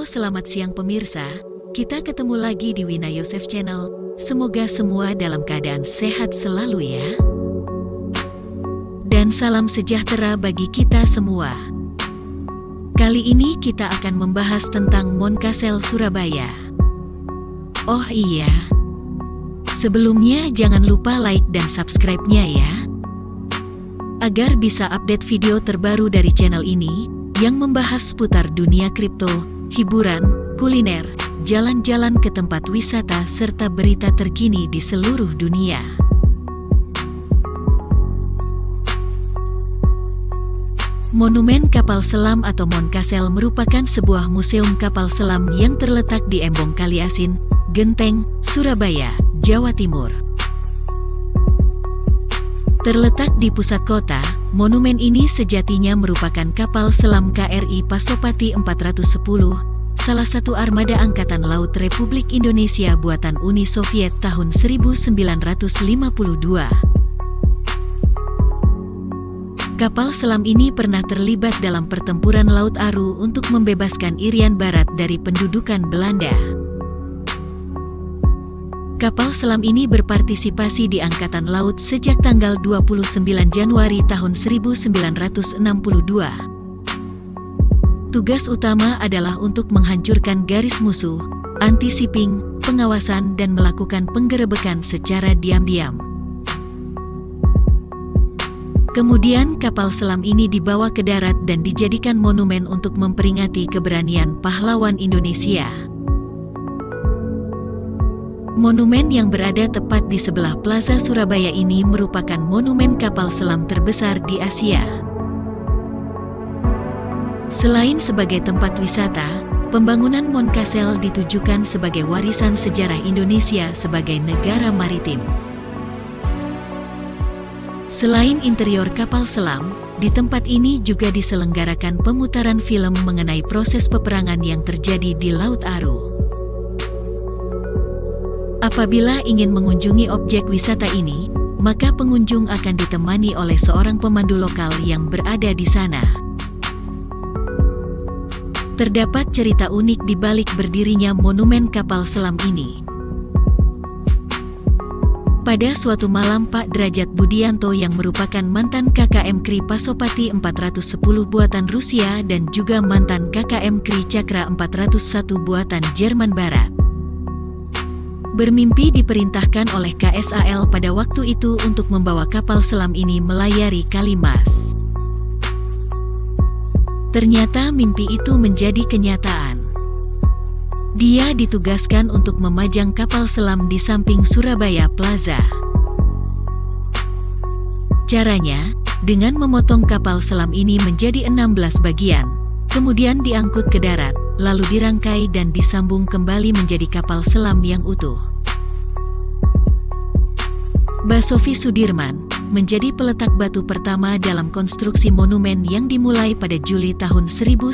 Halo, selamat siang pemirsa. Kita ketemu lagi di Wina Yosef Channel. Semoga semua dalam keadaan sehat selalu ya. Dan salam sejahtera bagi kita semua. Kali ini kita akan membahas tentang Moncastle Surabaya. Oh iya, sebelumnya jangan lupa like dan subscribe-nya ya, agar bisa update video terbaru dari channel ini yang membahas seputar dunia kripto, hiburan, kuliner, jalan-jalan ke tempat wisata, serta berita terkini di seluruh dunia. Monumen Kapal Selam atau Moncastle merupakan sebuah museum kapal selam yang terletak di Embong Kaliasin, Genteng, Surabaya, Jawa Timur. Terletak di pusat kota, monumen ini sejatinya merupakan kapal selam KRI Pasopati 410, salah satu armada Angkatan Laut Republik Indonesia buatan Uni Soviet tahun 1952. Kapal selam ini pernah terlibat dalam pertempuran Laut Aru untuk membebaskan Irian Barat dari pendudukan Belanda. Kapal selam ini berpartisipasi di Angkatan Laut sejak tanggal 29 Januari tahun 1962. Tugas utama adalah untuk menghancurkan garis musuh, anti-shipping, pengawasan dan melakukan penggerebekan secara diam-diam. Kemudian kapal selam ini dibawa ke darat dan dijadikan monumen untuk memperingati keberanian pahlawan Indonesia. Monumen yang berada tepat di sebelah Plaza Surabaya ini merupakan monumen kapal selam terbesar di Asia. Selain sebagai tempat wisata, pembangunan Moncastle ditujukan sebagai warisan sejarah Indonesia sebagai negara maritim. Selain interior kapal selam, di tempat ini juga diselenggarakan pemutaran film mengenai proses peperangan yang terjadi di Laut Aru. Apabila ingin mengunjungi objek wisata ini, maka pengunjung akan ditemani oleh seorang pemandu lokal yang berada di sana. Terdapat cerita unik di balik berdirinya monumen kapal selam ini. Pada suatu malam, Pak Derajat Budianto yang merupakan mantan KKM KRI Pasopati 410 buatan Rusia dan juga mantan KKM KRI Cakra 401 buatan Jerman Barat, bermimpi diperintahkan oleh KSAL pada waktu itu untuk membawa kapal selam ini melayari Kalimas. Ternyata mimpi itu menjadi kenyataan. Dia ditugaskan untuk memajang kapal selam di samping Surabaya Plaza. Caranya, dengan memotong kapal selam ini menjadi 16 bagian, kemudian diangkut ke darat, lalu dirangkai dan disambung kembali menjadi kapal selam yang utuh. Basofi Sudirman menjadi peletak batu pertama dalam konstruksi monumen yang dimulai pada Juli tahun 1995.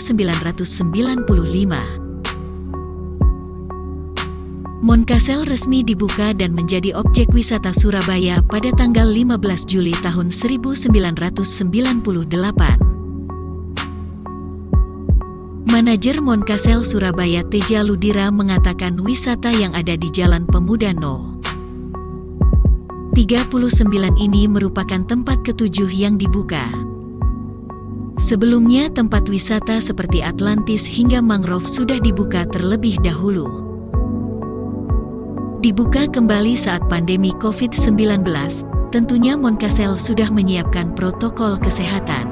Moncastle resmi dibuka dan menjadi objek wisata Surabaya pada tanggal 15 Juli tahun 1998. Manajer Moncastle Surabaya Teja Ludira mengatakan wisata yang ada di Jalan Pemuda No. 39 ini merupakan tempat ketujuh yang dibuka. Sebelumnya tempat wisata seperti Atlantis hingga Mangrove sudah dibuka terlebih dahulu. Dibuka kembali saat pandemi COVID-19, tentunya Moncastle sudah menyiapkan protokol kesehatan,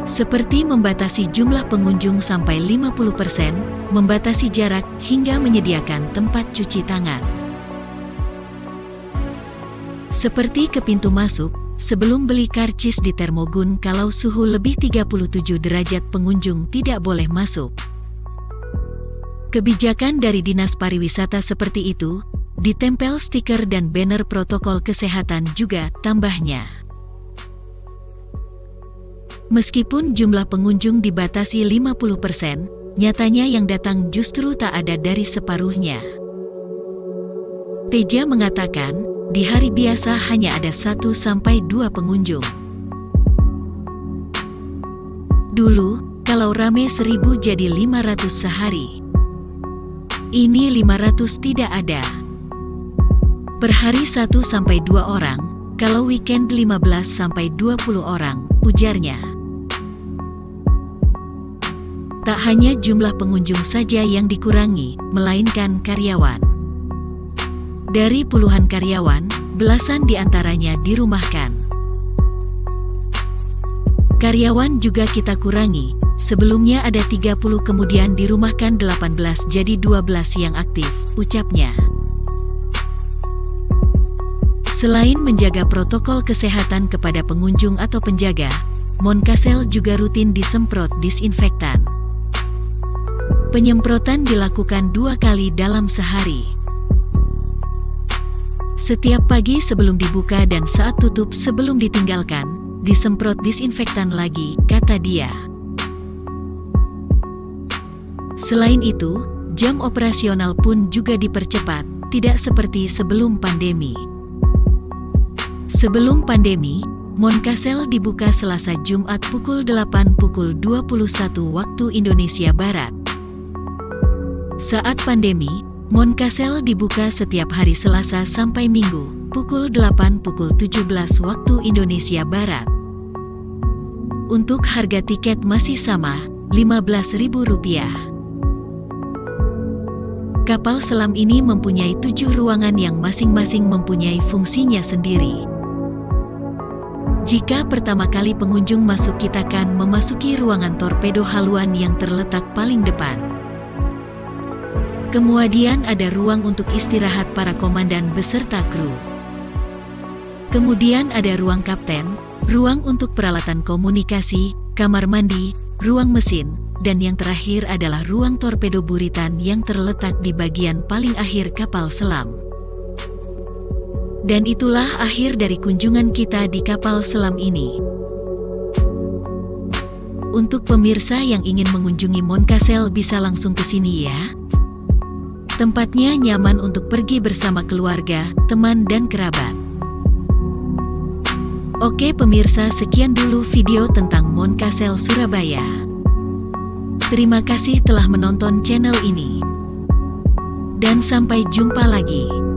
seperti membatasi jumlah pengunjung sampai 50%, membatasi jarak, hingga menyediakan tempat cuci tangan. Seperti ke pintu masuk, sebelum beli karcis di Termogun kalau suhu lebih 37 derajat pengunjung tidak boleh masuk. Kebijakan dari Dinas Pariwisata seperti itu, ditempel stiker dan banner protokol kesehatan juga tambahnya. Meskipun jumlah pengunjung dibatasi 50%, nyatanya yang datang justru tak ada dari separuhnya. Teja mengatakan, di hari biasa hanya ada 1-2 pengunjung. Dulu, Kalau rame 1000 jadi 500 sehari. Ini 500 tidak ada. Per hari 1-2 orang, kalau weekend 15-20 orang, ujarnya. Tak hanya jumlah pengunjung saja yang dikurangi, melainkan karyawan. Dari puluhan karyawan, belasan diantaranya dirumahkan. Karyawan juga kita kurangi, sebelumnya ada 30 kemudian dirumahkan 18 jadi 12 yang aktif, ucapnya. Selain menjaga protokol kesehatan kepada pengunjung atau penjaga, Moncastle juga rutin disemprot disinfektan. Penyemprotan dilakukan 2 kali dalam sehari. Setiap pagi sebelum dibuka dan saat tutup sebelum ditinggalkan, disemprot disinfektan lagi, kata dia. Selain itu, jam operasional pun juga dipercepat, tidak seperti sebelum pandemi. Sebelum pandemi, Moncastle dibuka Selasa Jumat pukul 8 pukul 21 waktu Indonesia Barat. Saat pandemi, Moncastle dibuka setiap hari Selasa sampai Minggu, pukul 8 pukul 17 waktu Indonesia Barat. Untuk harga tiket masih sama, Rp15.000. Kapal selam ini mempunyai 7 ruangan yang masing-masing mempunyai fungsinya sendiri. Jika pertama kali pengunjung masuk, kita akan memasuki ruangan torpedo haluan yang terletak paling depan. Kemudian ada ruang untuk istirahat para komandan beserta kru. Kemudian ada ruang kapten, ruang untuk peralatan komunikasi, kamar mandi, ruang mesin, dan yang terakhir adalah ruang torpedo buritan yang terletak di bagian paling akhir kapal selam. Dan itulah akhir dari kunjungan kita di kapal selam ini. Untuk pemirsa yang ingin mengunjungi Moncastle bisa langsung ke sini ya. Tempatnya nyaman untuk pergi bersama keluarga, teman dan kerabat. Oke pemirsa, sekian dulu video tentang Moncastle Surabaya. Terima kasih telah menonton channel ini. Dan sampai jumpa lagi.